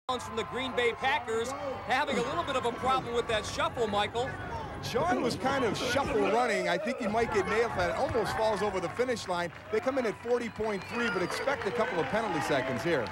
From the Green Bay Packers, having a little bit of a problem with that shuffle, Michael. Sean was kind of shuffle running. I think he might get nailed for that. It almost falls over the finish line. They come in at 40.3, but expect a couple of penalty seconds here.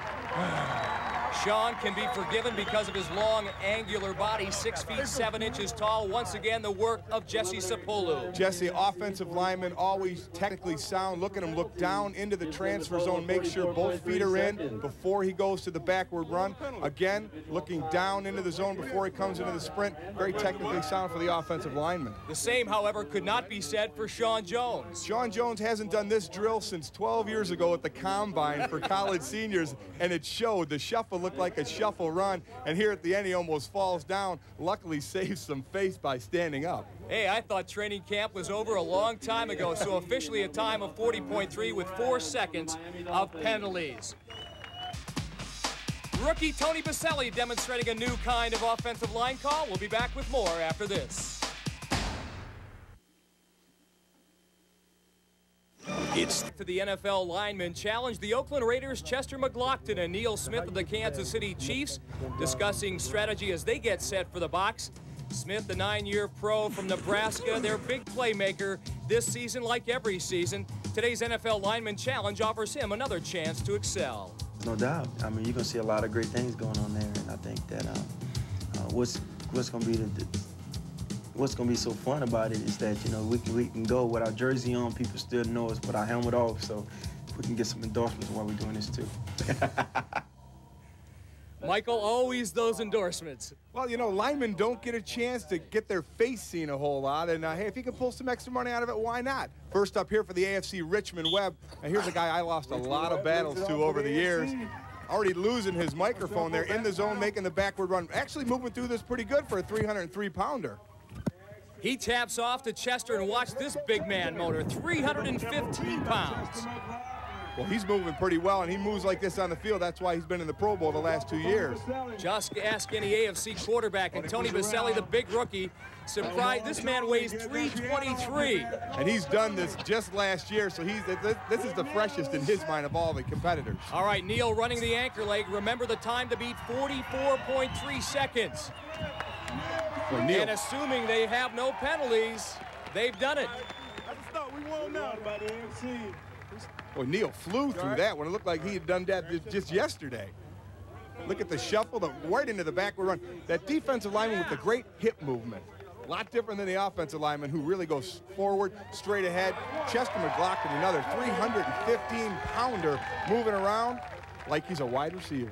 Sean can be forgiven because of his long, angular body, 6 feet 7 inches tall. Once again, the work of Jesse Sapolu. Jesse, offensive lineman, always technically sound. Look at him look down into the transfer zone, make sure both feet are in before he goes to the backward run. Again, looking down into the zone before he comes into the sprint. Very technically sound for the offensive lineman. The same, however, could not be said for Sean Jones. Sean Jones hasn't done this drill since 12 years ago at the Combine for college seniors, and it showed. The shuffle looked like a shuffle run, and here at the end he almost falls down. Luckily saves some face by standing up. Hey, I thought training camp was over a long time ago, so officially a time of 40.3 with 4 seconds of penalties. Rookie Tony Baselli demonstrating a new kind of offensive line call. We'll be back with more after this. It's to the NFL Lineman Challenge. The Oakland Raiders' Chester McLaughlin and Neil Smith of the Kansas City Chiefs discussing strategy as they get set for the box. Smith, the 9-year pro from Nebraska, their big playmaker this season like every season. Today's NFL Lineman Challenge offers him another chance to excel. No doubt. I mean, you're going to see a lot of great things going on there, and I think that what's going to be what's going to be so fun about it is that, you know, we can go with our jersey on, people still know us, with our helmet off, so we can get some endorsements while we're doing this too. Michael, always those endorsements. Well, you know, linemen don't get a chance to get their face seen a whole lot, and hey, if you can pull some extra money out of it, why not? First up here for the AFC, Richmond Webb. And here's a guy I lost a lot of battles to over the years. Already losing his microphone there, in the zone, making the backward run. Actually moving through this pretty good for a 303-pounder. He taps off to Chester, and watch this big man motor, 315 pounds. Well, he's moving pretty well, and he moves like this on the field. That's why he's been in the Pro Bowl the last 2 years. Just ask any AFC quarterback, and Tony Baselli, the big rookie, surprised. This man weighs 323. And he's done this just last year, so this is the freshest in his mind of all the competitors. All right, Neil running the anchor leg. Remember the time to beat 44.3 seconds. Well, Neil, and assuming they have no penalties, they've done it. Well, Neil flew through that when it looked like he had done that just yesterday. Look at the shuffle, right into the backward run. That defensive lineman with the great hip movement. A lot different than the offensive lineman who really goes forward, straight ahead. Chester McLaughlin, another 315-pounder moving around like he's a wide receiver.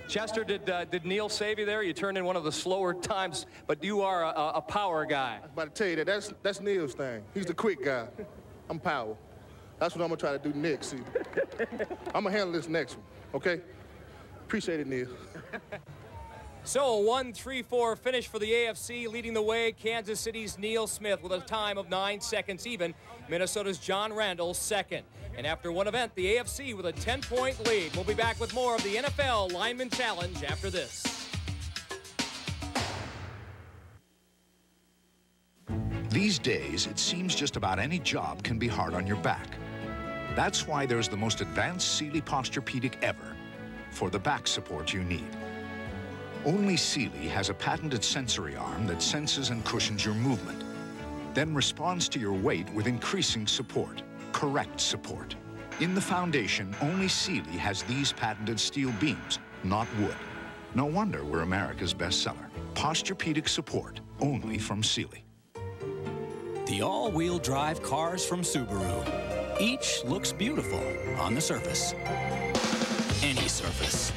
Chester, did Neil save you there? You turned in one of the slower times, but you are a power guy. I'm about to tell you that's Neil's thing. He's the quick guy. I'm power. That's what I'm going to try to do next. See, I'm going to handle this next one, okay? Appreciate it, Neil. So, a 1-3-4 finish for the AFC, leading the way, Kansas City's Neil Smith with a time of 9 seconds even. Minnesota's John Randall second. And after one event, the AFC with a 10-point lead. We'll be back with more of the NFL Lineman Challenge after this. These days, it seems just about any job can be hard on your back. That's why there's the most advanced Sealy Posturepedic ever for the back support you need. Only Sealy has a patented sensory arm that senses and cushions your movement, then responds to your weight with increasing support, correct support. In the foundation, only Sealy has these patented steel beams, not wood. No wonder we're America's bestseller. Posturepedic support, only from Sealy. The all-wheel drive cars from Subaru. Each looks beautiful on the surface. Any surface.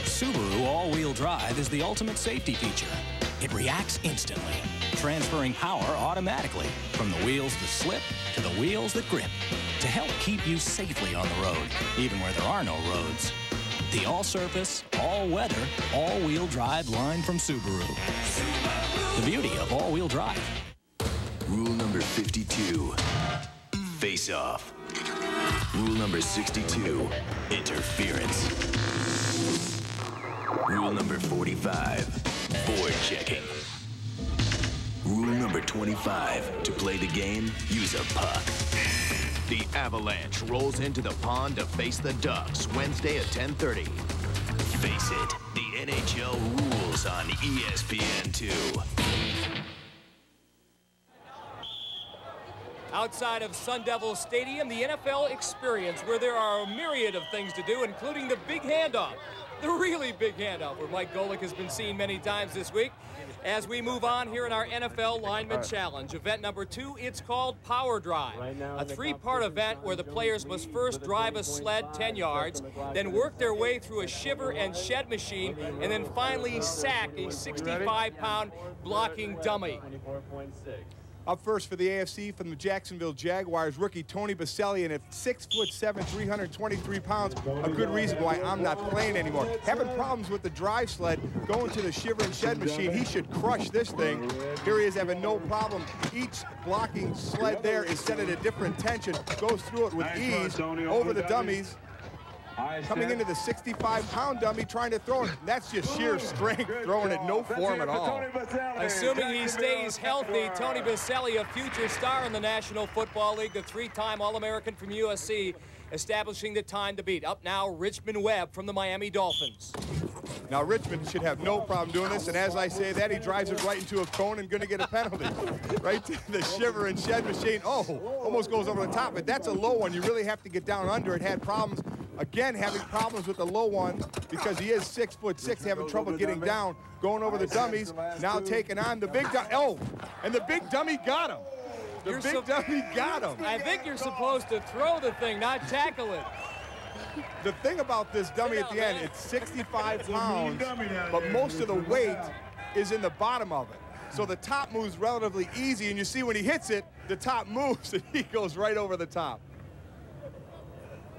Subaru all-wheel drive is the ultimate safety feature. It reacts instantly, transferring power automatically from the wheels that slip to the wheels that grip to help keep you safely on the road, even where there are no roads. The all-surface, all-weather, all-wheel drive line from Subaru. The beauty of all-wheel drive. Rule number 52, face off. Rule number 62, interference. Rule number 45, board checking. Rule number 25, to play the game, use a puck. The Avalanche rolls into the pond to face the Ducks Wednesday at 10:30. Face it, the NHL rules on ESPN2. Outside of Sun Devil Stadium, the NFL experience, where there are a myriad of things to do, including the big handoff, the really big handoff, where Mike Golick has been seen many times this week. As we move on here in our NFL Lineman Challenge, event number 2, it's called Power Drive, a 3-part event where the players must first drive a sled 10 yards, then work their way through a shiver and shed machine, and then finally sack a 65-pound blocking dummy. Up first for the AFC from the Jacksonville Jaguars, rookie Tony Baselli, and at 6'7", 323 pounds, a good reason why I'm not playing anymore. Having problems with the drive sled, going to the shiver and shed machine, he should crush this thing. Here he is having no problem. Each blocking sled there is set at a different tension, goes through it with ease over the dummies. Coming into the 65-pound dummy, trying to throw it. That's just sheer strength, throwing it no form at all. Assuming he stays healthy, Tony Baselli, a future star in the National Football League, the 3-time All-American from USC, establishing the time to beat. Up now, Richmond Webb from the Miami Dolphins. Now, Richmond should have no problem doing this, and as I say that, he drives it right into a cone and going to get a penalty. Right to the shiver and shed machine. Oh, almost goes over the top, but that's a low one. You really have to get down under it. Had problems. Again, having problems with the low one because he is 6'6", having trouble getting down, going over the dummies, now taking on the big dummy. Oh, and the big dummy got him. The big dummy got him. I think you're supposed to throw the thing, not tackle it. The thing about this dummy at the end, it's 65 pounds, but most of the weight is in the bottom of it. So the top moves relatively easy, and you see when he hits it, the top moves, and he goes right over the top.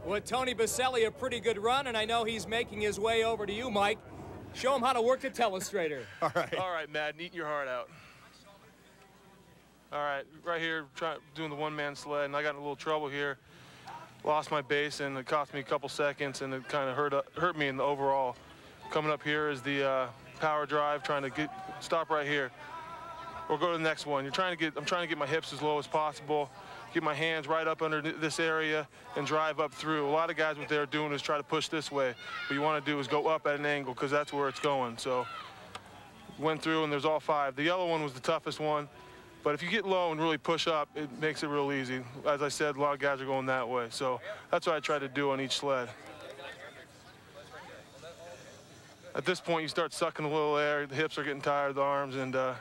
With Tony Baselli, a pretty good run, and I know he's making his way over to you, Mike. Show him how to work the telestrator. All right. All right, Madden, eating your heart out. All right, right here, doing the one-man sled, and I got in a little trouble here. Lost my base, and it cost me a couple seconds, and it kind of hurt me in the overall. Coming up here is the power drive, trying to stop right here. We'll go to the next one. I'm trying to get my hips as low as possible, get my hands right up under this area, and drive up through. A lot of guys, what they're doing is try to push this way. What you want to do is go up at an angle, because that's where it's going. So went through, and there's all 5. The yellow one was the toughest one. But if you get low and really push up, it makes it real easy. As I said, a lot of guys are going that way. So that's what I try to do on each sled. At this point, you start sucking a little air. The hips are getting tired, the arms, and if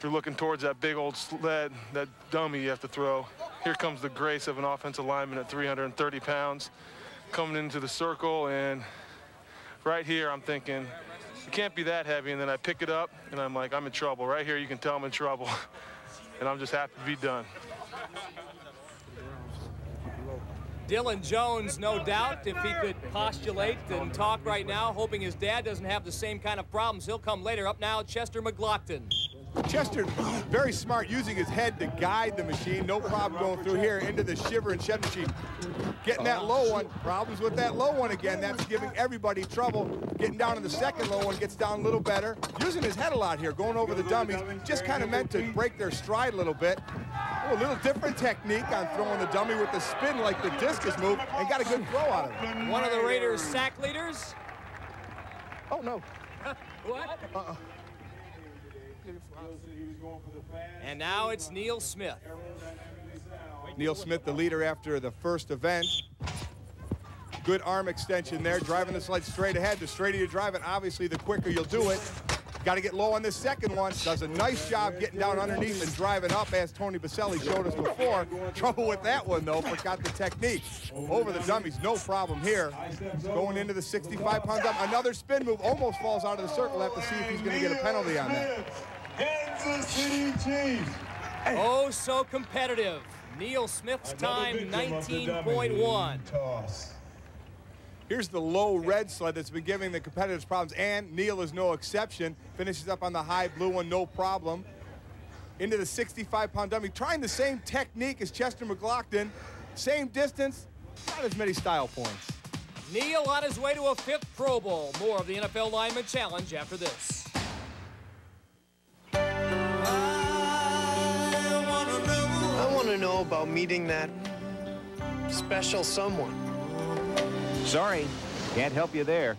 you're looking towards that big old sled, that dummy you have to throw. Here comes the grace of an offensive lineman at 330 pounds, coming into the circle, and right here I'm thinking, it can't be that heavy, and then I pick it up, and I'm like, I'm in trouble. Right here, you can tell I'm in trouble, and I'm just happy to be done. Dylan Jones, no doubt, if he could postulate and talk right now, hoping his dad doesn't have the same kind of problems. He'll come later. Up now, Chester McLaughlin. Chester, very smart, using his head to guide the machine. No problem going through here into the shiver and shed machine. Getting that low one, problems with that low one again. That's giving everybody trouble. Getting down to the second low one, gets down a little better. Using his head a lot here, going over the dummies. Just kind of meant to break their stride a little bit. Oh, a little different technique on throwing the dummy with the spin like the discus move, and got a good throw out of it. One of the Raiders' sack leaders. Oh, no. What? And now it's Neil Smith. Neil Smith, the leader after the first event. Good arm extension there, driving the sled straight ahead. The straighter you drive it, obviously, the quicker you'll do it. Got to get low on this second one. Does a nice job getting down underneath and driving up, as Tony Baselli showed us before. Trouble with that one, though, forgot the technique. Over the dummies, no problem here. Going into the 65-pound dump. Another spin move, almost falls out of the circle. Have to see if he's going to get a penalty on that. Kansas City Chiefs. Oh, so competitive. Neil Smith's time, 19.1. Here's the low red sled that's been giving the competitors problems, and Neil is no exception. Finishes up on the high blue one, no problem. Into the 65-pound dummy, trying the same technique as Chester McLaughlin. Same distance, not as many style points. Neil on his way to a 5th Pro Bowl. More of the NFL Lineman Challenge after this. I want to know about meeting that special someone. Sorry, can't help you there.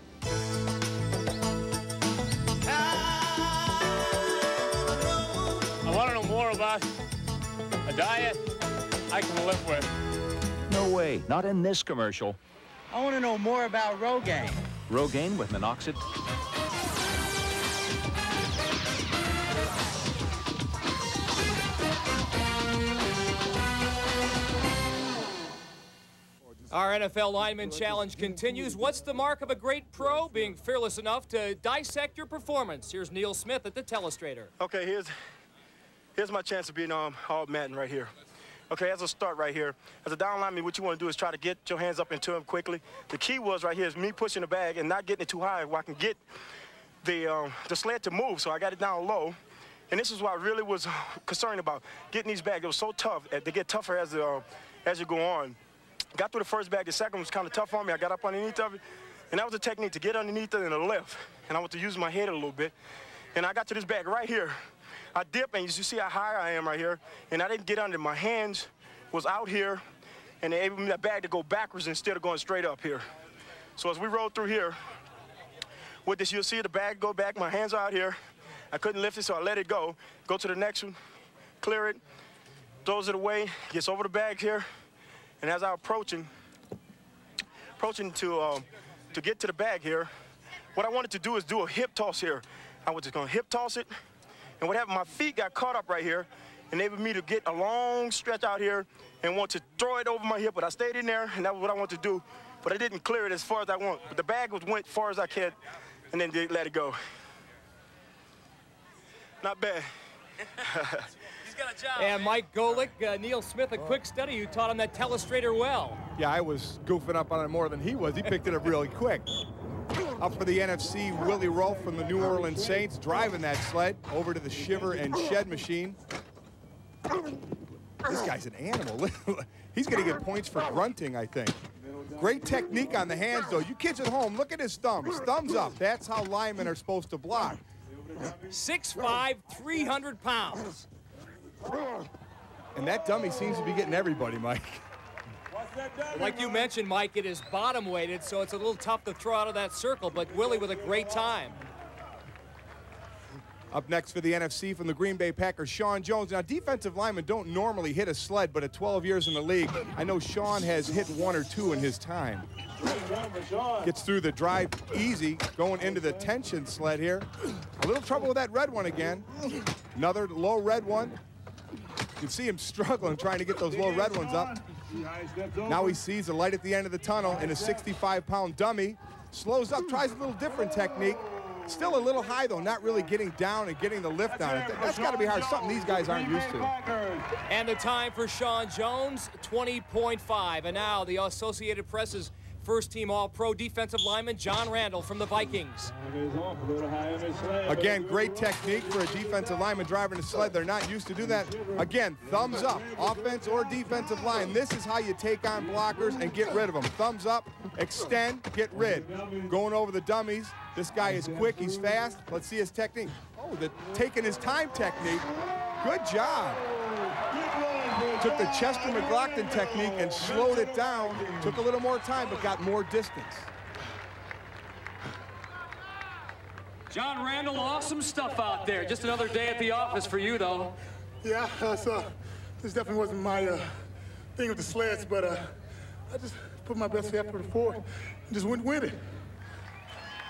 robust, a diet I can live with. No way, not in this commercial. I want to know more about Rogaine. Rogaine with minoxidil. Our NFL Lineman Challenge continues. What's the mark of a great pro? Being fearless enough to dissect your performance. Here's Neil Smith at the telestrator. Okay, here's my chance of being all Madden right here. Okay, as a start right here, as a down lineman, what you want to do is try to get your hands up into him quickly. The key was right here is me pushing the bag and not getting it too high where I can get the sled to move, so I got it down low. And this is what I really was concerned about, getting these bags. It was so tough. They get tougher as you go on. Got through the first bag. The second was kind of tough on me. I got up underneath of it, and that was a technique to get underneath it and a lift. And I want to use my head a little bit. And I got to this bag right here. I dip, and you see how high I am right here. And I didn't get under. My hands was out here, and they enabled me that bag to go backwards instead of going straight up here. So as we roll through here, with this, you'll see the bag go back. My hands are out here. I couldn't lift it, so I let it go. Go to the next one, clear it, throws it away, gets over the bag here. And as I'm approaching to get to the bag here, what I wanted to do is do a hip toss here. I was just gonna hip toss it, and what happened, my feet got caught up right here, enabled me to get a long stretch out here and want to throw it over my hip, but I stayed in there, and that was what I wanted to do, but I didn't clear it as far as I want. But the bag went far as I could, and then let it go. Not bad. And Mike Golick, Neil Smith, a quick study. You taught him that telestrator well. Yeah, I was goofing up on it more than he was. He picked it up really quick. Up for the NFC, Willie Rolfe from the New Orleans Saints, driving that sled over to the Shiver and Shed machine. This guy's an animal. He's going to get points for grunting, I think. Great technique on the hands, though. You kids at home, look at his thumbs. Thumbs up. That's how linemen are supposed to block. 6'5", 300 pounds. And that dummy seems to be getting everybody, Mike. Like you mentioned, Mike, it is bottom weighted, so it's a little tough to throw out of that circle, but Willie with a great time. Up next for the NFC from the Green Bay Packers, Sean Jones. Now, defensive linemen don't normally hit a sled, but at 12 years in the league, I know Sean has hit 1 or 2 in his time. Gets through the drive easy, going into the tension sled here. A little trouble with that red one again. Another low red one. You can see him struggling trying to get those low red ones up. Now he sees the light at the end of the tunnel in a 65-pound dummy. Slows up, tries a little different technique. Still a little high, though, not really getting down and getting the lift on it. That's got to be hard, something these guys aren't used to. And the time for Sean Jones, 20.5. And now the Associated Press's first-team All-Pro defensive lineman, John Randall from the Vikings. Again, great technique for a defensive lineman driving a sled. They're not used to do that. Again, thumbs up, offense or defensive line. This is how you take on blockers and get rid of them. Thumbs up, extend, get rid. Going over the dummies. This guy is quick, he's fast. Let's see his technique. Oh, the taking his time technique. Good job. Took the Chester McLaughlin technique and slowed it down. Took a little more time, but got more distance. John Randall, awesome stuff out there. Just another day at the office for you, though. Yeah, this definitely wasn't my thing with the sleds, but I just put my best effort forward and just went with it.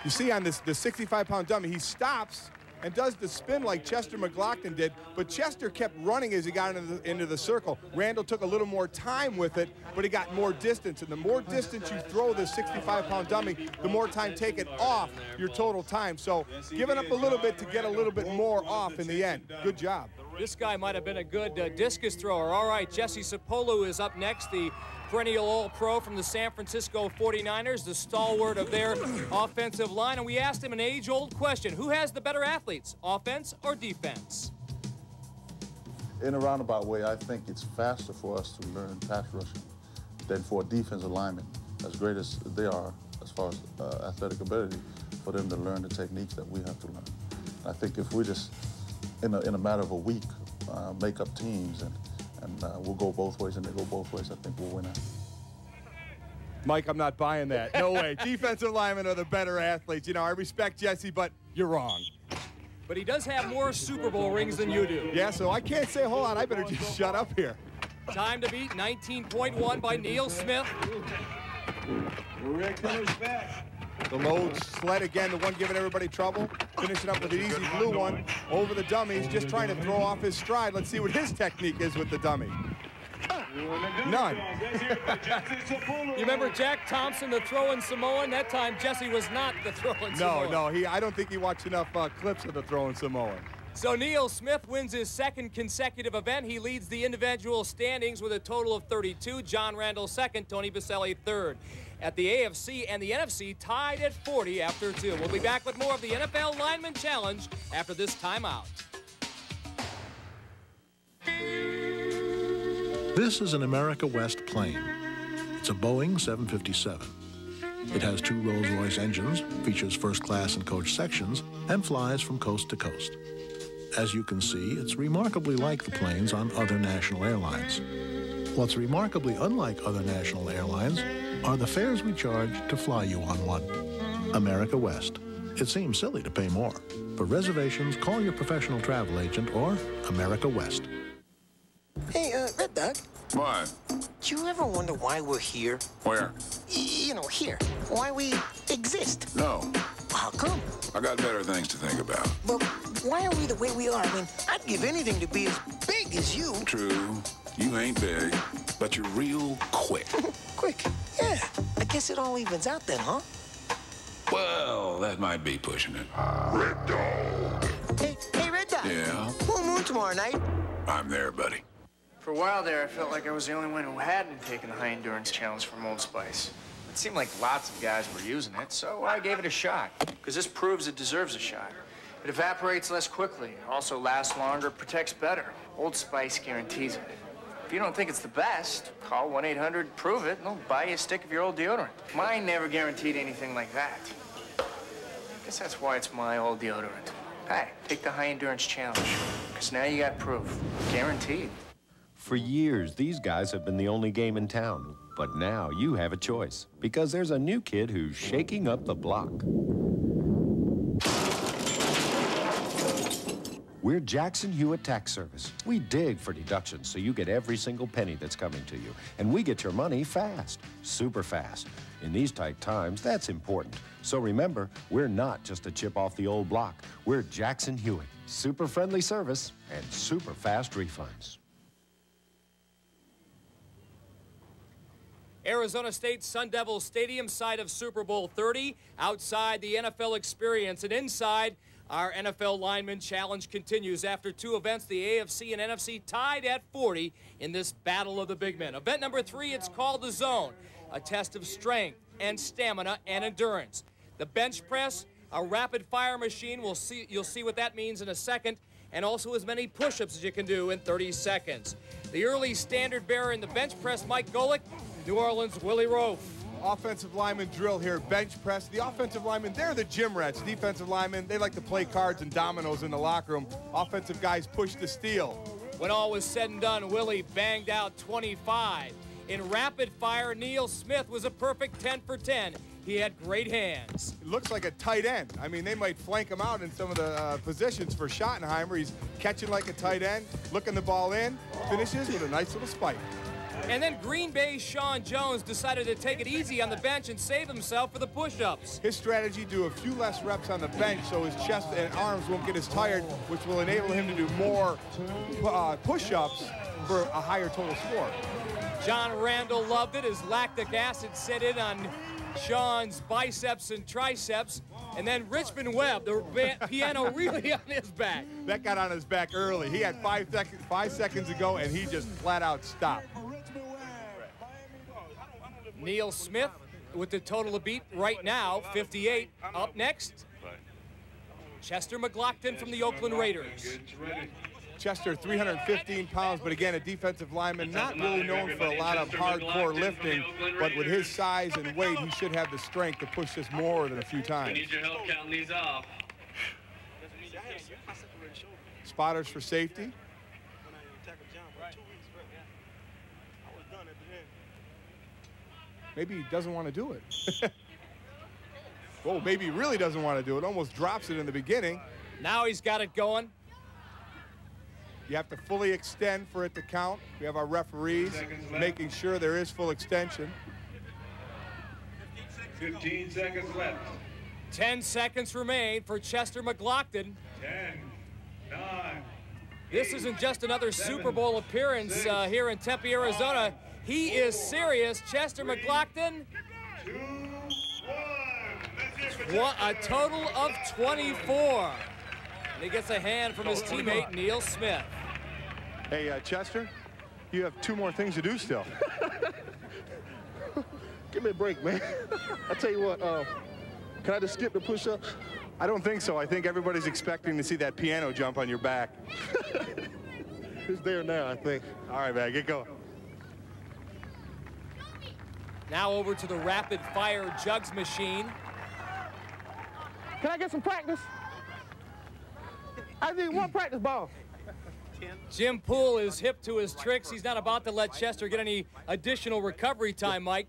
You see on this, the 65-pound dummy, he stops and does the spin like Chester McLaughlin did, but Chester kept running as he got into the circle. Randall took a little more time with it, but he got more distance, and the more distance you throw this 65-pound dummy, the more time taken off your total time. So giving up a little bit to get a little bit more off in the end. Good job. This guy might have been a good discus thrower. All right, Jesse Sapolu is up next, the perennial All-Pro from the San Francisco 49ers, the stalwart of their offensive line. And we asked him an age-old question. Who has the better athletes, offense or defense? In a roundabout way, I think it's faster for us to learn pass rushing than for a defensive lineman, as great as they are as far as athletic ability, for them to learn the techniques that we have to learn. I think if we just, in a matter of a week, make up teams and we'll go both ways and they go both ways, I think we'll win out. Mike, I'm not buying that. No way. Defensive linemen are the better athletes. You know, I respect Jesse, but you're wrong. but he does have more Super Bowl rings than you do. Yeah, so I can't say a whole lot. I better just shut up here. Time to beat, 19.1 by Neil Smith. The load sled again, the one giving everybody trouble. Finishing up with an easy blue one over the dummies, just trying to throw off his stride. Let's see what his technique is with the dummy. None. You remember Jack Thompson, the throwing Samoan? That time Jesse was not the throwing Samoan. No, I don't think he watched enough clips of the throwing Samoan. So Neil Smith wins his second consecutive event. He leads the individual standings with a total of 32. John Randall second, Tony Baselli third. At the AFC and the NFC tied at 40 after 2. We'll be back with more of the NFL Lineman Challenge after this timeout. This is an America West plane. It's a Boeing 757. It has 2 Rolls-Royce engines, features first-class and coach sections, and flies from coast to coast. As you can see, it's remarkably like the planes on other national airlines. What's remarkably unlike other national airlines are the fares we charge to fly you on one. America West. It seems silly to pay more. For reservations, call your professional travel agent or America West. Hey, Red Dog. What? Do you ever wonder why we're here? Where? You know, here. Why we exist? No. How come? I got better things to think about. But why are we the way we are? I mean, I'd give anything to be as big as you. True. You ain't big, but you're real quick. Quick? Yeah. I guess it all evens out then, huh? Well, that might be pushing it. Red Dog. Hey, Red Dog. Yeah? Full moon tomorrow night. I'm there, buddy. For a while there, I felt like I was the only one who hadn't taken the high endurance challenge from Old Spice. It seemed like lots of guys were using it, so I gave it a shot. Because this proves it deserves a shot. It evaporates less quickly, also lasts longer, protects better. Old Spice guarantees it. If you don't think it's the best, call 1-800-PROVE-IT, and they'll buy you a stick of your old deodorant. Mine never guaranteed anything like that. I guess that's why it's my old deodorant. Hey, take the high endurance challenge, because now you got proof. Guaranteed. For years, these guys have been the only game in town. But now you have a choice, because there's a new kid who's shaking up the block. We're Jackson Hewitt Tax Service. We dig for deductions so you get every single penny that's coming to you. And we get your money fast, super fast. In these tight times, that's important. So remember, we're not just a chip off the old block. We're Jackson Hewitt. Super friendly service and super fast refunds. Arizona State Sun Devils Stadium, side of Super Bowl 30, outside the NFL experience, and inside our NFL Lineman Challenge continues. After 2 events, the AFC and NFC tied at 40 in this battle of the big men. Event number 3, it's called the Zone, a test of strength and stamina and endurance. The bench press, a rapid-fire machine. You'll see what that means in a second, and also as many push-ups as you can do in 30 seconds. The early standard bearer in the bench press, Mike Golick. New Orleans, Willie Rofe. Offensive lineman drill here, bench press. The offensive linemen, they're the gym rats. Defensive linemen, they like to play cards and dominoes in the locker room. Offensive guys push the steel. When all was said and done, Willie banged out 25. In rapid fire, Neil Smith was a perfect 10 for 10. He had great hands. It looks like a tight end. I mean, they might flank him out in some of the positions for Schottenheimer. He's catching like a tight end, looking the ball in, finishes with a nice little spike. And then Green Bay's Sean Jones decided to take it easy on the bench and save himself for the push-ups. His strategy, do a few less reps on the bench so his chest and arms won't get as tired, which will enable him to do more push-ups for a higher total score. John Randall loved it as lactic acid set in on Sean's biceps and triceps. And then Richmond Webb, the piano really on his back. That got on his back early. He had 5 seconds to go, and he just flat out stopped. Neil Smith with the total of beat right now, 58. Up next, Chester McLaughlin from the Oakland Raiders. Chester, 315 pounds, but again, a defensive lineman, not really known for a lot of hardcore lifting, but with his size and weight, he should have the strength to push this more than a few times. We need your help counting these off. Spotters for safety. Maybe he doesn't want to do it. Oh, maybe he really doesn't want to do it. Almost drops it in the beginning. Now he's got it going. You have to fully extend for it to count. We have our referees making sure there is full extension. 15 seconds left. 10 seconds remain for Chester McLaughlin. 10, 9. This isn't just another Super Bowl appearance here in Tempe, Arizona. He is serious. Chester McLaughlin. A total of 24. And he gets a hand from his teammate, Neil Smith. Hey, Chester, you have 2 more things to do still. Give me a break, man. I tell you what, can I just skip the push-ups? I don't think so. I think everybody's expecting to see that piano jump on your back. It's there now, I think. All right, man, get going. Now over to the rapid-fire jugs machine. Can I get some practice? I need 1 practice ball. Jim Poole is hip to his tricks. He's not about to let Chester get any additional recovery time, Mike.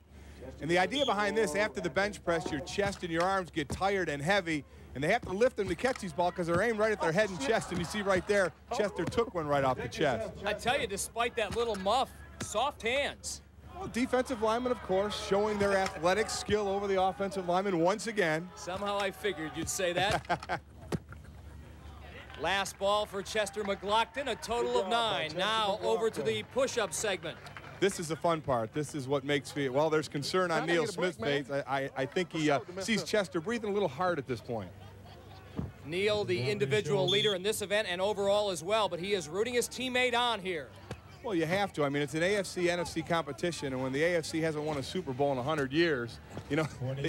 And the idea behind this, after the bench press, your chest and your arms get tired and heavy, and they have to lift them to catch these balls because they're aimed right at their head and chest. And you see right there, Chester took one right off the chest. I tell you, despite that little muff, soft hands. Well, defensive linemen, of course, showing their athletic skill over the offensive lineman once again. Somehow I figured you'd say that. Last ball for Chester McLaughlin, a total of 9. Now over to the push-up segment. This is the fun part. This is what makes me, well, there's concern on Neil Smith's face. I think he sees Chester breathing a little hard at this point. Neil, the individual leader in this event and overall as well, but he is rooting his teammate on here. Well, you have to. I mean, it's an AFC-NFC competition, and when the AFC hasn't won a Super Bowl in 100 years, you know,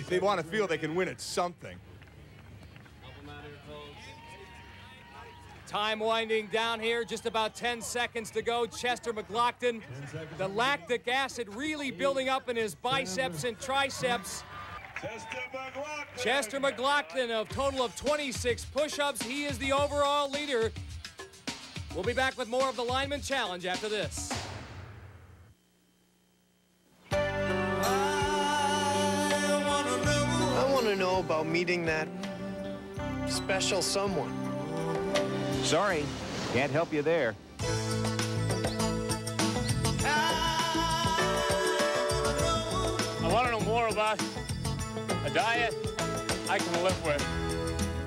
they want to feel they can win at something. Time winding down here, just about 10 seconds to go. Chester McLaughlin, the lactic acid really building up in his biceps and triceps. Chester McLaughlin, a total of 26 push-ups. He is the overall leader. We'll be back with more of the Lineman Challenge after this. I want to know about meeting that special someone. Sorry, can't help you there. I want to know more about a diet I can live with.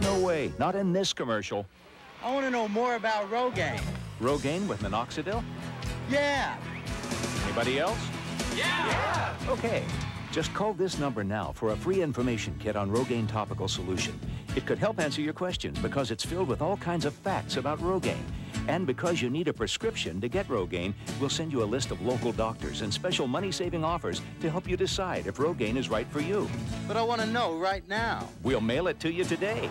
No way, not in this commercial. I want to know more about Rogaine. Rogaine with minoxidil? Yeah. Anybody else? Yeah. Okay. Just call this number now for a free information kit on Rogaine topical solution. It could help answer your questions because it's filled with all kinds of facts about Rogaine. And because you need a prescription to get Rogaine, we'll send you a list of local doctors and special money-saving offers to help you decide if Rogaine is right for you. But I want to know right now. We'll mail it to you today.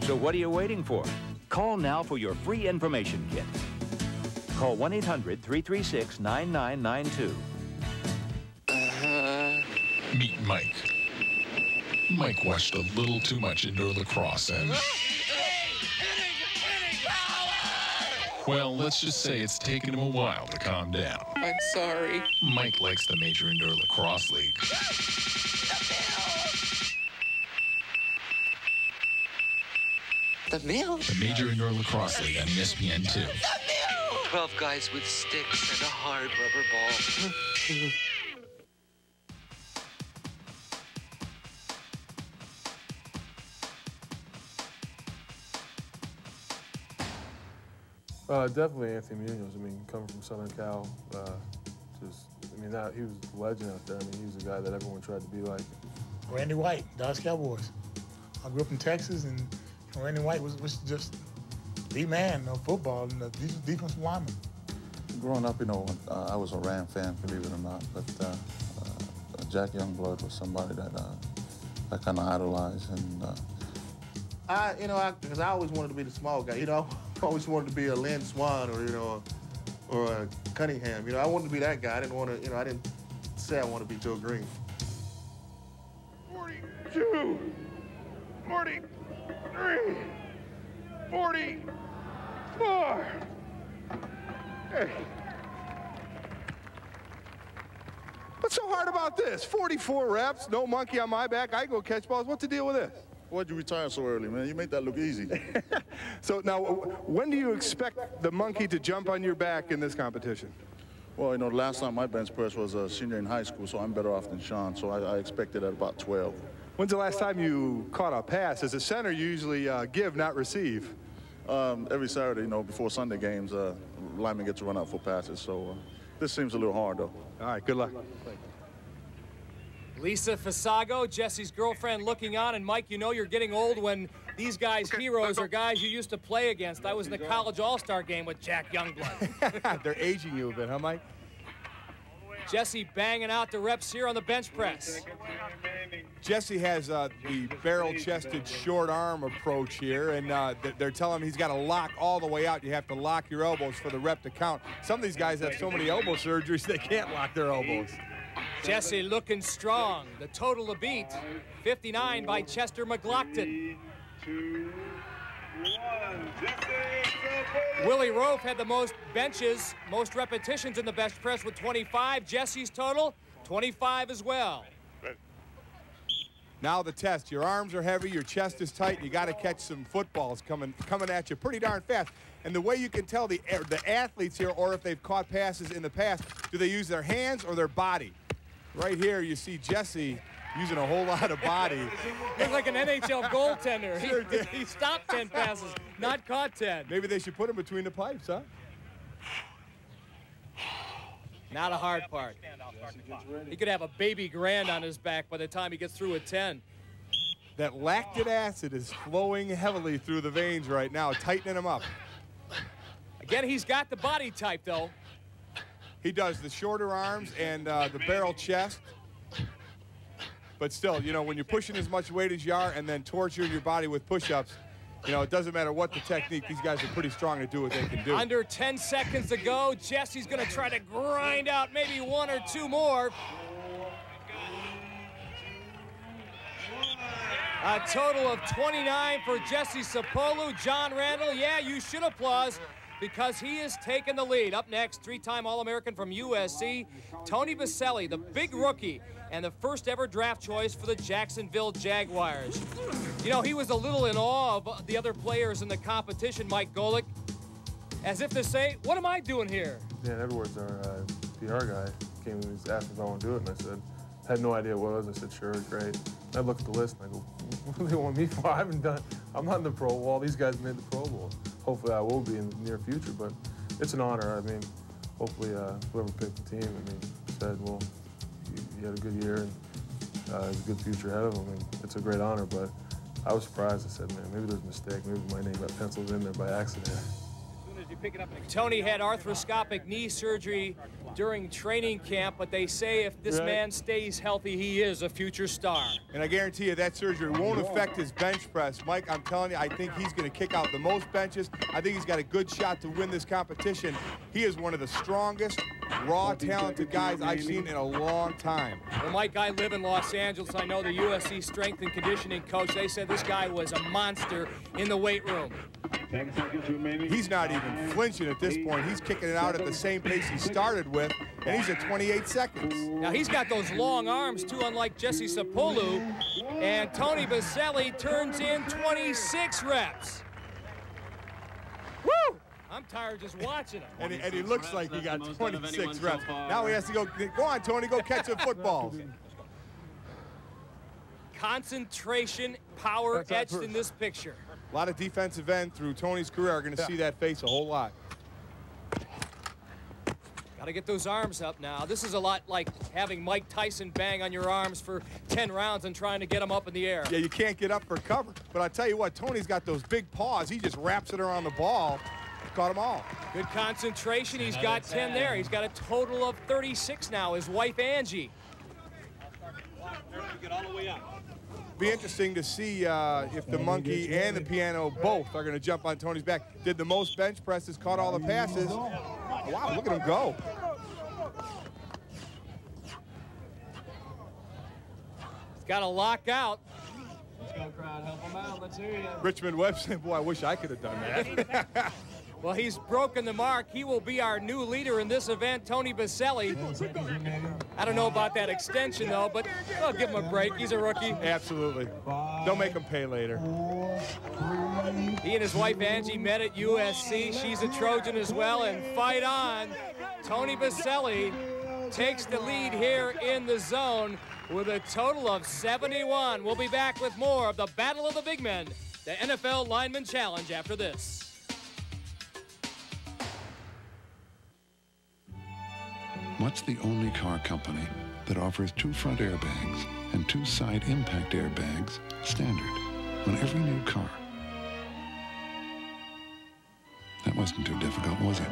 So what are you waiting for? Call now for your free information kit. Call 1-800-336-9992. Meet Mike. Mike watched a little too much indoor lacrosse and... Well, let's just say it's taken him a while to calm down. I'm sorry. Mike likes the Major Indoor Lacrosse League. The mill? The Major Indoor Lacrosse League on ESPN2. The mill! 12 guys with sticks and a hard rubber ball. Definitely Anthony Munoz. I mean, coming from Southern Cal, he was a legend out there. I mean, he was the guy that everyone tried to be like. Randy White, Dallas Cowboys. I grew up in Texas, and Randy White was just the man of football and the defensive lineman. Growing up, you know, I was a Ram fan, believe it or not, but Jack Youngblood was somebody that I kind of idolized, and because I always wanted to be the small guy, you know. I always wanted to be a Lynn Swan or a Cunningham. You know, I wanted to be that guy. I didn't want to, I didn't say I wanted to be Joe Green. 42, 43, 44. Hey. What's so hard about this? 44 reps, no monkey on my back. I go catch balls. What's the deal with this? Why'd you retire so early, man? You made that look easy. So now, when do you expect the monkey to jump on your back in this competition? Well, you know, the last time my bench press was a senior in high school, so I'm better off than Sean. So I expected at about 12. When's the last time you caught a pass? As a center, you usually give, not receive. Every Saturday, you know, before Sunday games, linemen get to run out for passes. So this seems a little hard, though. All right, good luck. Lisa Fasago, Jesse's girlfriend, looking on. And Mike, you know you're getting old when these guys' heroes are guys you used to play against. I was in the college all-star game with Jack Youngblood. They're aging you a bit, huh, Mike? Jesse banging out the reps here on the bench press. Jesse has the barrel-chested short arm approach here, and they're telling him he's got to lock all the way out. You have to lock your elbows for the rep to count. Some of these guys have so many elbow surgeries they can't lock their elbows. Jesse looking strong. The total to beat, 59 by Chester McLaughlin. 3, 2, 1. Jesse. Willie Rofe had the most benches, most repetitions in the bench press with 25. Jesse's total, 25 as well. Now the test. Your arms are heavy, your chest is tight, and you got to catch some footballs coming at you pretty darn fast. And the way you can tell the athletes here, or if they've caught passes in the past, do they use their hands or their body? Right here, you see Jesse using a whole lot of body. Looks like an NHL goaltender. Sure did. He stopped 10 passes, not caught 10. Maybe they should put him between the pipes, huh? Not a hard part. He could have a baby grand on his back by the time he gets through with 10. That lactic acid is flowing heavily through the veins right now, tightening him up. Again, he's got the body type, though. He does, the shorter arms and the barrel chest. But still, you know, when you're pushing as much weight as you are and then torturing your body with push-ups, you know, it doesn't matter what the technique. These guys are pretty strong to do what they can do. Under 10 seconds to go. Jesse's going to try to grind out maybe 1 or 2 more. A total of 29 for Jesse Sapolu. John Randall, yeah, you should applause because he is taking the lead. Up next, 3-time All-American from USC, Tony Baselli, the big rookie and the first ever draft choice for the Jacksonville Jaguars. You know, he was a little in awe of the other players in the competition, Mike Golick, as if to say, what am I doing here? Dan Edwards, our PR guy, came and asked me if I want to do it, and I said, I had no idea what it was. I said, sure, great. And I looked at the list, and I go, what do they want me for? I'm not in the Pro Bowl. All these guys made the Pro Bowl. Hopefully I will be in the near future, but it's an honor. I mean, hopefully whoever picked the team, I mean, said, well, he had a good year, and there's a good future ahead of him, and it's a great honor, but I was surprised. I said, man, maybe there's a mistake. Maybe my name got penciled in there by accident. Tony had arthroscopic knee surgery during training camp, but they say if this man stays healthy, he is a future star. And I guarantee you that surgery won't affect his bench press. Mike, I'm telling you, I think he's going to kick out the most benches. I think he's got a good shot to win this competition. He is one of the strongest, raw, talented guys I've seen in a long time. Well, Mike, I live in Los Angeles. I know the USC strength and conditioning coach. They said this guy was a monster in the weight room. He's not even flinching at this point. He's kicking it out at the same pace he started with, and he's at 28 seconds. Now, he's got those long arms, too, unlike Jesse Sapolu. And Tony Baselli turns in 26 reps. Woo! I'm tired just watching him. And he looks like he got 26 reps. Now he has to go on, Tony, go catch some footballs. Concentration, power etched in this picture. A lot of defensive end through Tony's career are going to see that face a whole lot. Got to get those arms up now. This is a lot like having Mike Tyson bang on your arms for 10 rounds and trying to get them up in the air. Yeah, you can't get up for cover. But I tell you what, Tony's got those big paws. He just wraps it around the ball. Caught them all. Good concentration. He's got 10 there. He's got a total of 36 now. His wife, Angie. Be interesting to see if the monkey and the piano both are going to jump on Tony's back. Did the most bench presses, caught all the passes. Wow, look at him go. He's got to lock out. Let's go, crowd. Help him out. Let's hear you. Richmond Webb said, boy, I wish I could have done that. Well, he's broken the mark. He will be our new leader in this event, Tony Baselli. I don't know about that extension, though, but I'll give him a break. He's a rookie. Absolutely. Don't make him pay later. He and his wife Angie met at USC. She's a Trojan as well, and fight on. Tony Baselli takes the lead here in the zone with a total of 71. We'll be back with more of the Battle of the Big Men, the NFL Lineman Challenge, after this. What's the only car company that offers 2 front airbags and 2 side impact airbags standard on every new car? That wasn't too difficult, was it?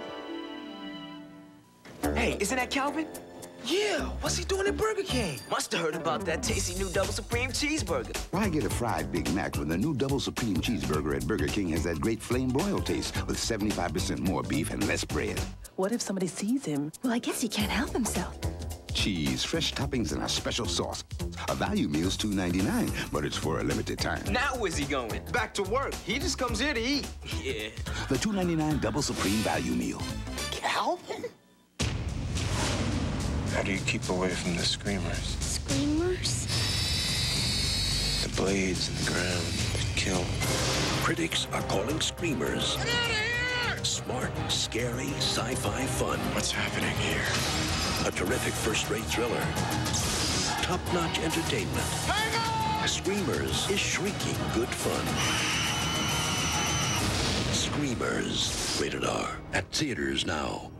Hey, isn't that Calvin? Yeah, what's he doing at Burger King? Must have heard about that tasty new Double Supreme Cheeseburger. Why get a fried Big Mac when the new Double Supreme Cheeseburger at Burger King has that great flame broil taste with 75% more beef and less bread? What if somebody sees him? Well, I guess he can't help himself. Cheese, fresh toppings, and a special sauce. A value meal's $2.99, but it's for a limited time. Now where's he going? Back to work. He just comes here to eat. Yeah. The $2.99 Double Supreme Value Meal. Calvin? How do you keep away from the screamers? Screamers? The blades in the ground that kill. Critics are calling Screamers. Get out of here! Smart, scary, sci-fi fun. What's happening here? A terrific first-rate thriller. Top-notch entertainment. Hang on! Screamers is shrieking good fun. Screamers, rated R, at theaters now.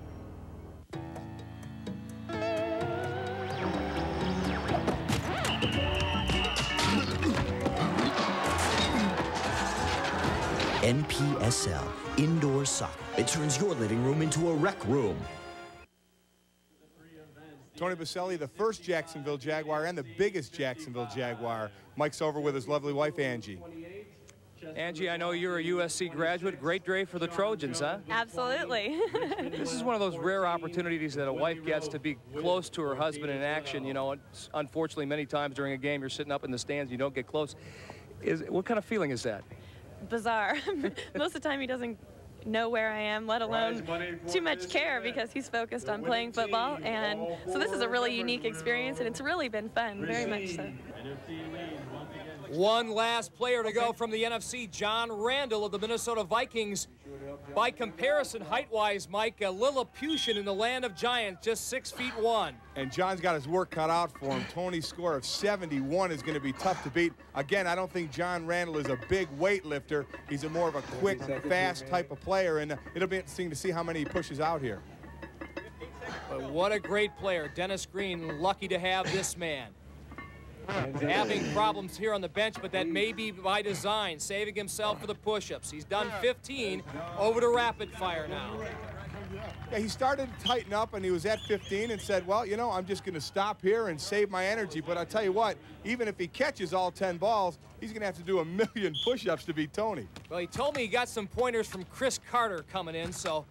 NPSL, indoor soccer. It turns your living room into a rec room. Tony Baselli, the first Jacksonville Jaguar and the biggest Jacksonville Jaguar. Mike's over with his lovely wife, Angie. Angie, I know you're a USC graduate. Great day for the Trojans, huh? Absolutely. This is one of those rare opportunities that a wife gets to be close to her husband in action. You know, unfortunately, many times during a game, you're sitting up in the stands, you don't get close. What kind of feeling is that? Bizarre. Most of the time he doesn't know where I am, let alone too much care, because he's focused on playing football. And so this is a really unique experience, and it's really been fun, very much so. One last player to go from the NFC, John Randall of the Minnesota Vikings. By comparison, height-wise, Mike, a Lilliputian in the land of giants, just 6'1". And John's got his work cut out for him. Tony's score of 71 is going to be tough to beat. Again, I don't think John Randall is a big weightlifter. He's more of a quick, fast type of player, and it'll be interesting to see how many he pushes out here. But what a great player. Dennis Green, lucky to have this man. Having problems here on the bench, but that may be by design, saving himself for the push-ups. He's done 15, over to rapid fire now. Yeah, he started to tighten up, and he was at 15 and said, well, you know, I'm just going to stop here and save my energy. But I'll tell you what, even if he catches all 10 balls, he's going to have to do 1,000,000 push-ups to beat Tony. Well, he told me he got some pointers from Chris Carter coming in, so...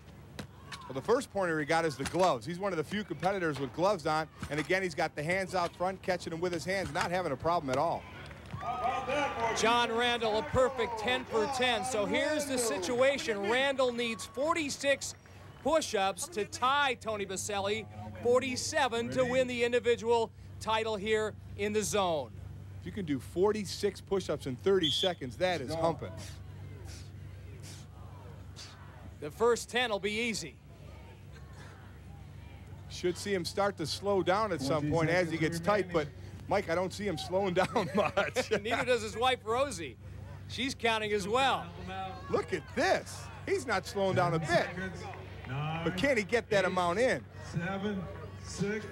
Well, the first pointer he got is the gloves. He's one of the few competitors with gloves on. And again, he's got the hands out front, catching them with his hands, not having a problem at all. John Randall, a perfect 10 for 10. So here's the situation. Randall needs 46 push-ups to tie Tony Baselli, 47 to win the individual title here in the zone. If you can do 46 push-ups in 30 seconds, that is humping. The first 10 will be easy. Should see him start to slow down at some point as he gets tight, but Mike, I don't see him slowing down much. Neither does his wife, Rosie. She's counting as well. Look at this. He's not slowing down a bit. But can he get that amount in? 7, 6,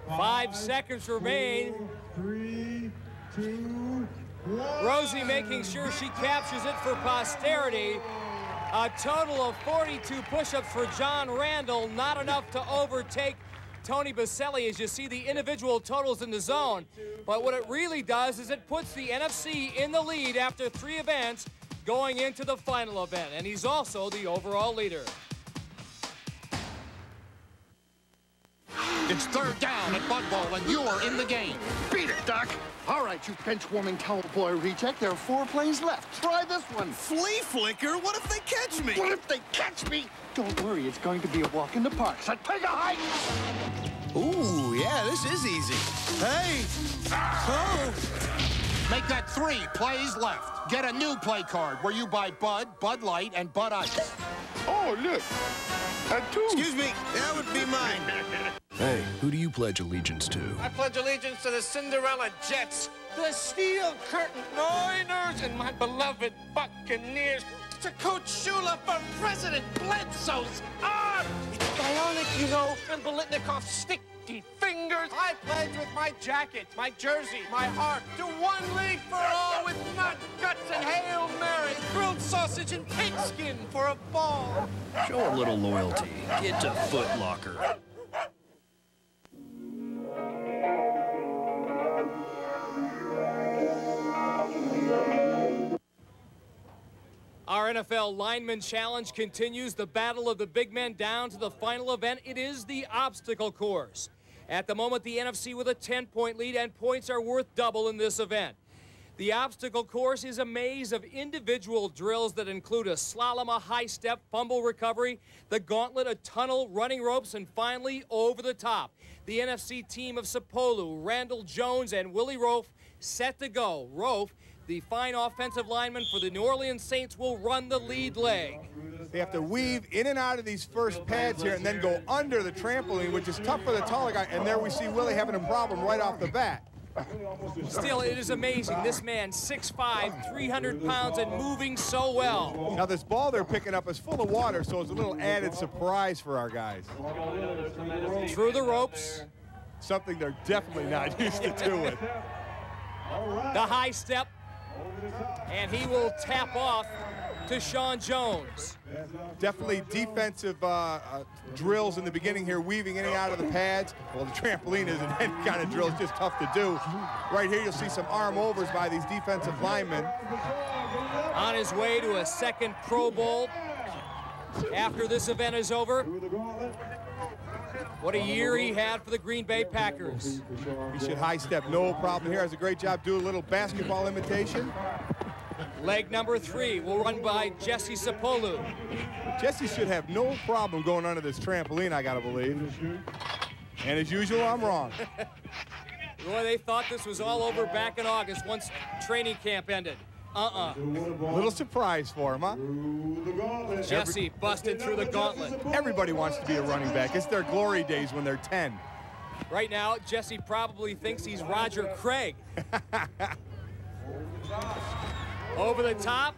5 seconds remain. 4, 3, 2, 1. Rosie making sure she captures it for posterity. A total of 42 push-ups for John Randall, not enough to overtake Tony Baselli as you see the individual totals in the zone. But what it really does is it puts the NFC in the lead after 3 events going into the final event, and he's also the overall leader. It's 3rd down at Bud Bowl, and you're in the game. Beat it, Doc. All right, you bench-warming cowboy reject. There are 4 plays left. Try this one. Flea flicker? What if they catch me? What if they catch me? Don't worry, it's going to be a walk in the park. So take a hike. Ooh, yeah, this is easy. Hey! Oh! Make that 3 plays left. Get a new play card where you buy Bud, Bud Light, and Bud Ice. Oh, look. That too. Excuse me, that would be mine. Hey, who do you pledge allegiance to? I pledge allegiance to the Cinderella Jets, the Steel Curtain Niners, and my beloved Buccaneers. To Coach Shula for President Bledsoe's arm. It's bionic, you know, and Bolitnikov's sticky fingers. I pledge with my jacket, my jersey, my heart to one league for all with nut, guts, and Hail Mary, grilled sausage and pigskin for a ball. Show a little loyalty. Get to Foot Locker. Our NFL Lineman Challenge continues the battle of the big men down to the final event. It is the obstacle course. At the moment, the NFC with a 10-point lead, and points are worth double in this event. The obstacle course is a maze of individual drills that include a slalom, a high step, fumble recovery, the gauntlet, a tunnel, running ropes, and finally over the top. The NFC team of Sapolu, Randall Jones, and Willie Rofe set to go. Rofe, the fine offensive lineman for the New Orleans Saints, will run the lead leg. They have to weave in and out of these first pads here and then go under the trampoline, which is tough for the taller guy. And there we see Willie having a problem right off the bat. Still, it is amazing. This man, 6'5", 300 pounds, and moving so well. Now, this ball they're picking up is full of water, so it's a little added surprise for our guys. Through the ropes. Something they're definitely not used to doing. The high step. And he will tap off to Sean Jones. Definitely defensive drills in the beginning here, weaving in and out of the pads. Well, the trampoline isn't any kind of drill. It's just tough to do. Right here, you'll see some arm overs by these defensive linemen. On his way to a second Pro Bowl after this event is over. What a year he had for the Green Bay Packers. He should high step, no problem here. Has a great job doing a little basketball imitation. Leg number 3 will run by Jesse Sapolu. Jesse should have no problem going under this trampoline, I gotta believe. And as usual, I'm wrong. Boy, they thought this was all over back in August once training camp ended. Little surprise for him, huh? Jesse busted through the gauntlet. Everybody wants to be a running back. It's their glory days when they're 10. Right now, Jesse probably thinks he's Roger Craig. Over the top,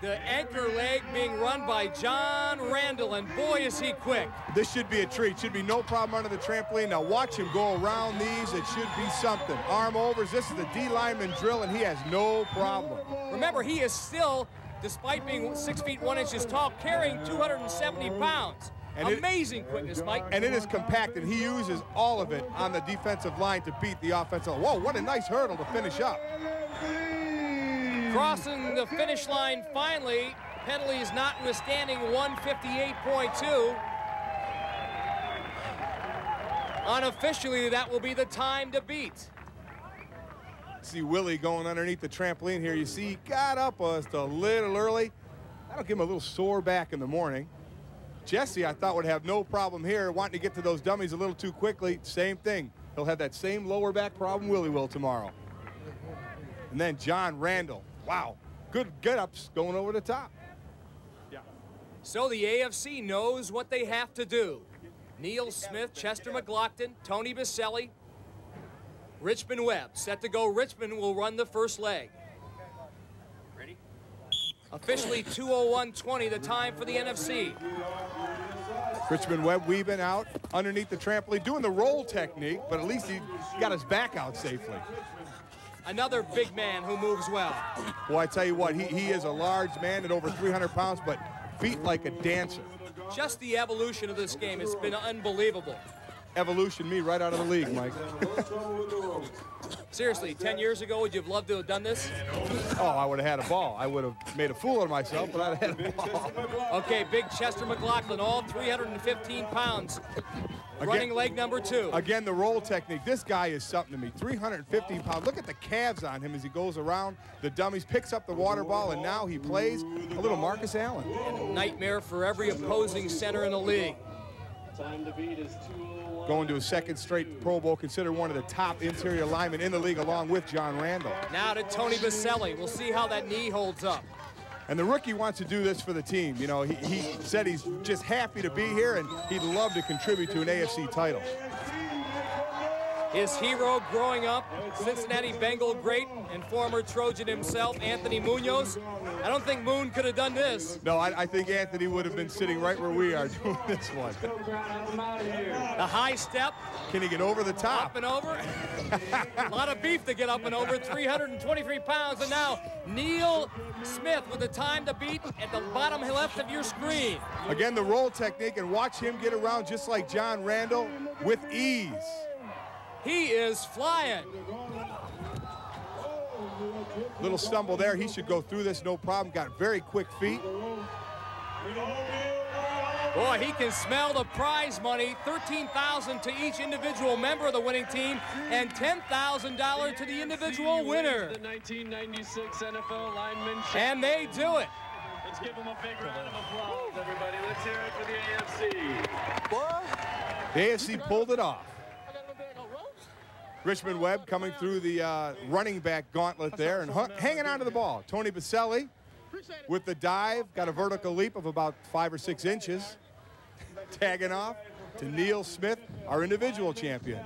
the anchor leg being run by John Randall, and boy, is he quick. This should be a treat. Should be no problem under the trampoline. Now watch him go around these. It should be something. Arm overs. This is the D lineman drill, and he has no problem. Remember, he is still, despite being 6 feet 1 inches tall, carrying 270 pounds. And amazing quickness, Mike. And it is compact, and he uses all of it on the defensive line to beat the offensive line. Whoa, what a nice hurdle to finish up. Crossing the finish line finally, penalties notwithstanding, 158.2. Unofficially, that will be the time to beat. See Willie going underneath the trampoline here. You see he got up just a little early. That'll give him a little sore back in the morning. Jesse, I thought, would have no problem here, wanting to get to those dummies a little too quickly. Same thing. He'll have that same lower back problem Willie will tomorrow. And then John Randall. Wow, good get-ups going over the top. Yeah. So the AFC knows what they have to do. Neil Smith, Chester McLaughlin, Tony Baselli, Richmond Webb. Set to go. Richmond will run the first leg. Ready? Officially 2:01:20, the time for the NFC. Richmond Webb weaving out underneath the trampoline, doing the roll technique, but at least he got his back out safely. Another big man who moves well. Well, I tell you what, he is a large man at over 300 pounds, but feet like a dancer. Just the evolution of this game has been unbelievable. Evolution me right out of the league, Mike. Seriously, 10 years ago, would you have loved to have done this? Oh, I would have had a ball. I would have made a fool of myself, but I'd have had a ball. Okay, big Chester McLaughlin, all 315 pounds. Running leg number 2. Again, the roll technique. This guy is something to me. 315 pounds. Look at the calves on him as he goes around the dummies, picks up the water ball, and now he plays a little Marcus Allen. And a nightmare for every opposing center in the league. Time to beat is 2:01. Going to a second straight Pro Bowl, considered one of the top interior linemen in the league along with John Randall. Now to Tony Baselli. We'll see how that knee holds up. And the rookie wants to do this for the team. You know, he said he's just happy to be here and he'd love to contribute to an AFC title. His hero growing up, Cincinnati Bengal great and former Trojan himself, Anthony Munoz. I don't think Moon could have done this. No, I think Anthony would have been sitting right where we are doing this one. The high step. Can he get over the top? Up and over. A lot of beef to get up and over, 323 pounds. And now Neil Smith with the time to beat at the bottom left of your screen. Again, the roll technique, and watch him get around just like John Randall with ease. He is flying. Little stumble there. He should go through this no problem. Got very quick feet. Boy, he can smell the prize money. $13,000 to each individual member of the winning team and $10,000 to the individual winner. The 1996 NFL lineman. And they do it. Let's give them a big round of applause, everybody. Let's hear it for the AFC. The AFC pulled it off. Richmond Webb coming through the running back gauntlet there and hanging on to the ball. Tony Baselli with the dive, got a vertical leap of about 5 or 6 inches. Tagging off to Neil Smith, our individual champion.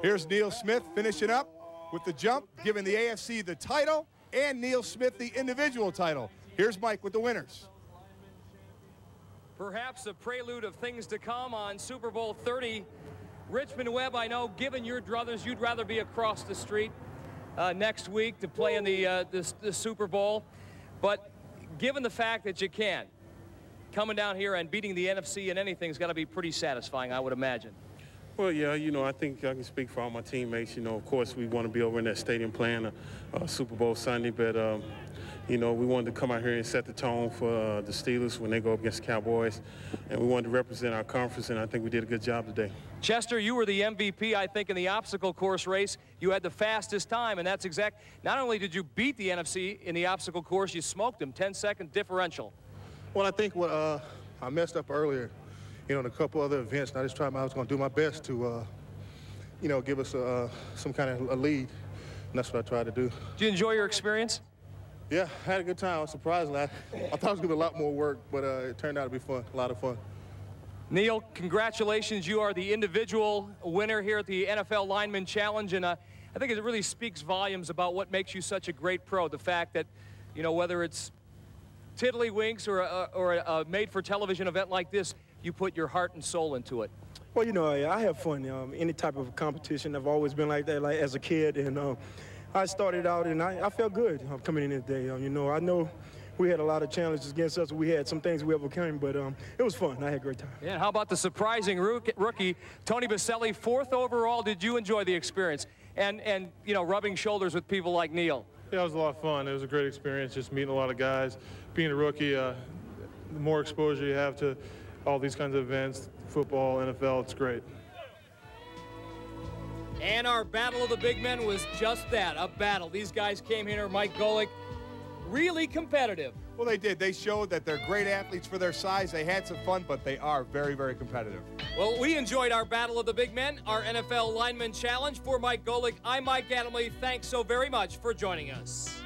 Here's Neil Smith finishing up with the jump, giving the AFC the title and Neil Smith the individual title. Here's Mike with the winners. Perhaps a prelude of things to come on Super Bowl 30. Richmond Webb, I know, given your druthers, you'd rather be across the street next week to play in the Super Bowl. But given the fact that you can, coming down here and beating the NFC in anything's got to be pretty satisfying, I would imagine. Well, yeah, you know, I think I can speak for all my teammates. You know, of course, we want to be over in that stadium playing a Super Bowl Sunday, but, you know, we wanted to come out here and set the tone for the Steelers when they go up against the Cowboys, and we wanted to represent our conference, and I think we did a good job today. Chester, you were the MVP, I think, in the obstacle course race. You had the fastest time, and that's exact. Not only did you beat the NFC in the obstacle course, you smoked them, 10-second differential. Well, I think what I messed up earlier, you know, in a couple other events, and I was going to do my best to, you know, give us some kind of a lead, and that's what I tried to do. Did you enjoy your experience? Yeah, I had a good time. Surprisingly, I thought it was going to be a lot more work, but it turned out to be fun, a lot of fun. Neil, congratulations. You are the individual winner here at the NFL Lineman Challenge, and I think it really speaks volumes about what makes you such a great pro, the fact that, you know, whether it's tiddlywinks or a made-for-television event like this, you put your heart and soul into it. Well, you know, I have fun. Any type of competition, I've always been like that, like as a kid, and I started out, and I felt good coming in today. You know, I know we had a lot of challenges against us. We had some things we overcame, but it was fun. I had a great time. Yeah, and how about the surprising rookie, Tony Baselli, 4th overall? Did you enjoy the experience? And you know, rubbing shoulders with people like Neil? Yeah, it was a lot of fun. It was a great experience, just meeting a lot of guys. Being a rookie, the more exposure you have to all these kinds of events, football, NFL, it's great. And our battle of the big men was just that, a battle. These guys came here, Mike Golick, really competitive. Well, they did. They showed that they're great athletes for their size. They had some fun, but they are very, very competitive. Well, we enjoyed our battle of the big men, our NFL Lineman Challenge. For Mike Golick, I'm Mike Adamley. Thanks so very much for joining us.